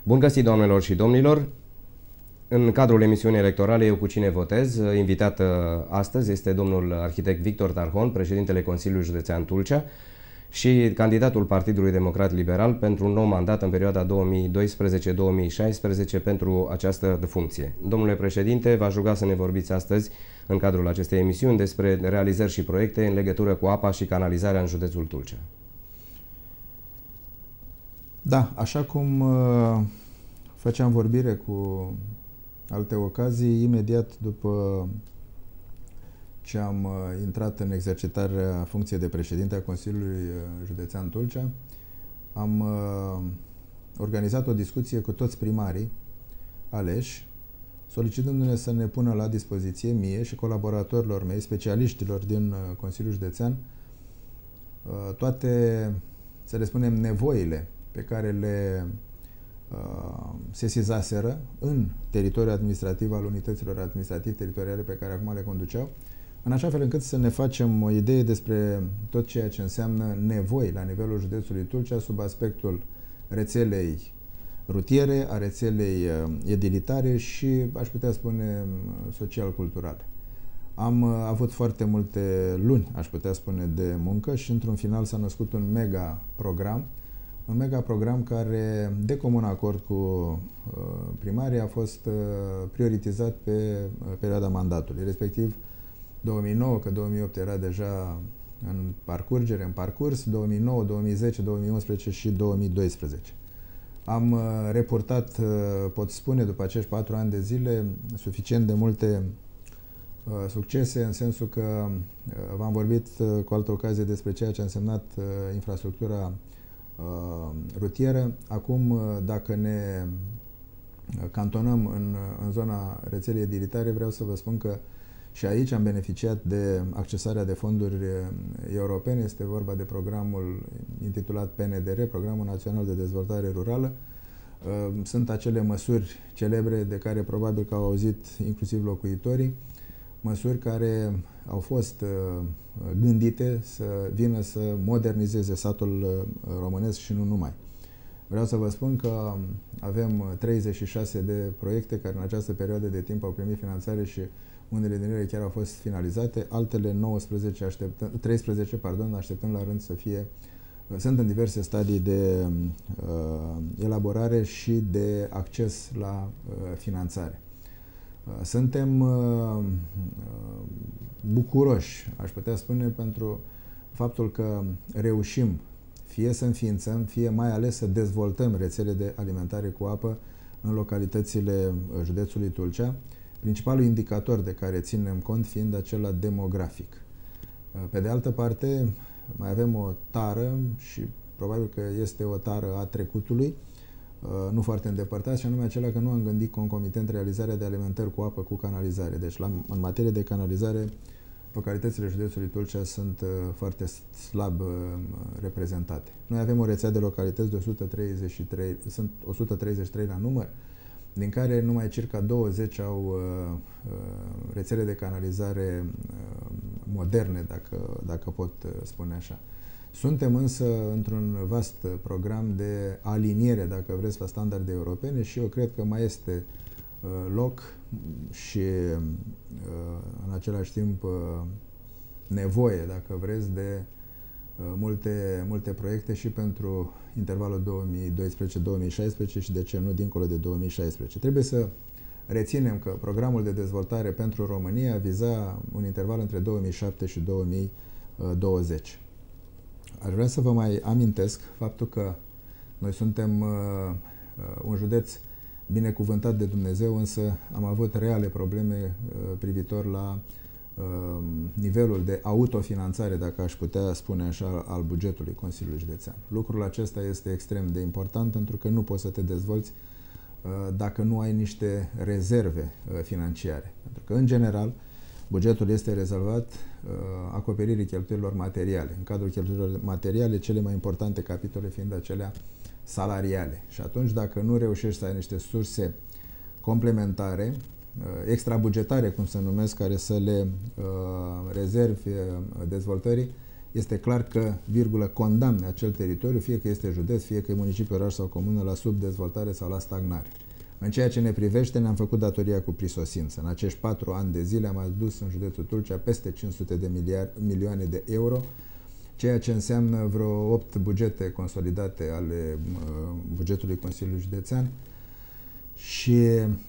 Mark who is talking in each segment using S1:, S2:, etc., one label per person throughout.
S1: Bun găsit, doamnelor și domnilor! În cadrul emisiunii electorale Eu cu cine votez, invitat astăzi este domnul arhitect Victor Tarhon, președintele Consiliului Județean Tulcea și candidatul Partidului Democrat Liberal pentru un nou mandat în perioada 2012-2016 pentru această funcție. Domnule președinte, v-aș ruga să ne vorbiți astăzi în cadrul acestei emisiuni despre realizări și proiecte în legătură cu apa și canalizarea în județul Tulcea.
S2: Da, așa cum făceam vorbire cu alte ocazii, imediat după ce am intrat în exercitarea funcției de președinte a Consiliului Județean Tulcea, am organizat o discuție cu toți primarii aleși, solicitându-ne să ne pună la dispoziție mie și colaboratorilor mei, specialiștilor din Consiliul Județean, toate, să le spunem, nevoile pe care le sesizaseră în teritoriul administrativ al unităților administrativ-teritoriale pe care acum le conduceau, în așa fel încât să ne facem o idee despre tot ceea ce înseamnă nevoi la nivelul județului Tulcea sub aspectul rețelei rutiere, a rețelei edilitare și, aș putea spune, social-culturale. Am avut foarte multe luni, aș putea spune, de muncă și într-un final s-a născut un mega program care, de comun acord cu primarii, a fost prioritizat pe perioada mandatului, respectiv 2009, că 2008 era deja în parcurs, 2009, 2010, 2011 și 2012. Am reportat, pot spune, după acești 4 ani de zile, suficient de multe succese, în sensul că v-am vorbit cu altă ocazie despre ceea ce a însemnat infrastructura rutieră. Acum, dacă ne cantonăm în zona rețelei edilitare, vreau să vă spun că și aici am beneficiat de accesarea de fonduri europene. Este vorba de programul intitulat PNDR, Programul Național de Dezvoltare Rurală. Sunt acele măsuri celebre de care probabil că au auzit inclusiv locuitorii, măsuri care au fost gândite să vină să modernizeze satul românesc și nu numai. Vreau să vă spun că avem 36 de proiecte care în această perioadă de timp au primit finanțare și unele din ele chiar au fost finalizate, altele 13 așteptăm la rând să fie, sunt în diverse stadii de elaborare și de acces la finanțare. Suntem bucuroși, aș putea spune, pentru faptul că reușim fie să înființăm, fie mai ales să dezvoltăm rețele de alimentare cu apă în localitățile județului Tulcea, principalul indicator de care ținem cont fiind acela demografic. Pe de altă parte, mai avem o tară și probabil că este o tară a trecutului, nu foarte îndepărtat, și anume acela că nu am gândit concomitent realizarea de alimentări cu apă cu canalizare. Deci, în materie de canalizare, localitățile județului Tulcea sunt foarte slab reprezentate. Noi avem o rețea de localități de 133, sunt 133 la număr, din care numai circa 20 au rețele de canalizare moderne, dacă pot spune așa. Suntem însă într-un vast program de aliniere, dacă vreți, la standarde europene și eu cred că mai este loc și în același timp nevoie, dacă vreți, de multe proiecte și pentru intervalul 2012-2016 și, de ce nu, dincolo de 2016. Trebuie să reținem că programul de dezvoltare pentru România viza un interval între 2007 și 2020. Aș vrea să vă mai amintesc faptul că noi suntem un județ binecuvântat de Dumnezeu, însă am avut reale probleme privitor la nivelul de autofinanțare, dacă aș putea spune așa, al bugetului Consiliului Județean. Lucrul acesta este extrem de important pentru că nu poți să te dezvolți dacă nu ai niște rezerve financiare. Pentru că, în general, bugetul este rezolvat acoperirii cheltuielilor materiale. În cadrul cheltuielilor materiale, cele mai importante capitole fiind acelea salariale. Și atunci, dacă nu reușești să ai niște surse complementare, extrabugetare, cum se numesc, care să le rezervi dezvoltării, este clar că, virgulă, condamne acel teritoriu, fie că este județ, fie că e municipiu, oraș sau comună, la subdezvoltare sau la stagnare. În ceea ce ne privește, ne-am făcut datoria cu prisosință. În acești 4 ani de zile am adus în județul Tulcea peste 500 de milioane de euro, ceea ce înseamnă vreo 8 bugete consolidate ale bugetului Consiliului Județean și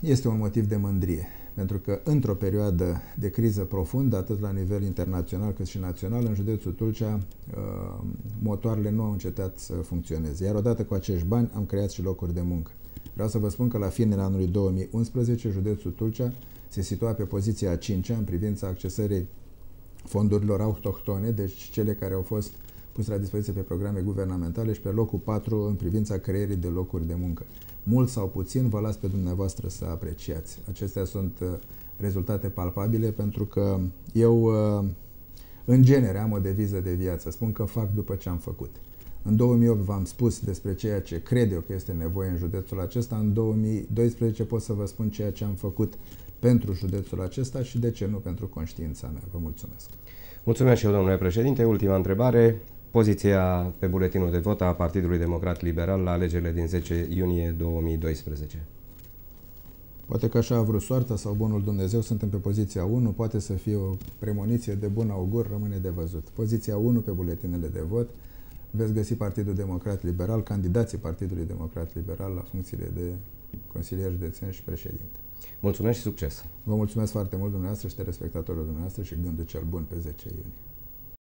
S2: este un motiv de mândrie. Pentru că într-o perioadă de criză profundă, atât la nivel internațional cât și național, în județul Tulcea, motoarele nu au încetat să funcționeze. Iar odată cu acești bani am creat și locuri de muncă. Vreau să vă spun că la finele anului 2011, județul Tulcea se situa pe poziția a 5-a în privința accesării fondurilor autohtone, deci cele care au fost puse la dispoziție pe programe guvernamentale, și pe locul 4 în privința creierii de locuri de muncă. Mult sau puțin, vă las pe dumneavoastră să apreciați. Acestea sunt rezultate palpabile, pentru că eu, în genere, am o deviză de viață. Spun că fac după ce am făcut. În 2008 v-am spus despre ceea ce cred eu că este nevoie în județul acesta. În 2012 pot să vă spun ceea ce am făcut pentru județul acesta și, de ce nu, pentru conștiința mea. Vă mulțumesc.
S1: Mulțumesc și eu, domnule președinte. Ultima întrebare. Poziția pe buletinul de vot a Partidului Democrat Liberal la alegerile din 10 iunie 2012.
S2: Poate că așa a vrut soarta sau bunul Dumnezeu, suntem pe poziția 1, poate să fie o premoniție de bun augur, rămâne de văzut. Poziția 1 pe buletinele de vot, veți găsi Partidul Democrat Liberal, candidații Partidului Democrat Liberal la funcțiile de consilier județean și președinte.
S1: Mulțumesc și succes!
S2: Vă mulțumesc foarte mult dumneavoastră și telespectatorul dumneavoastră și gândul cel bun pe 10 iunie.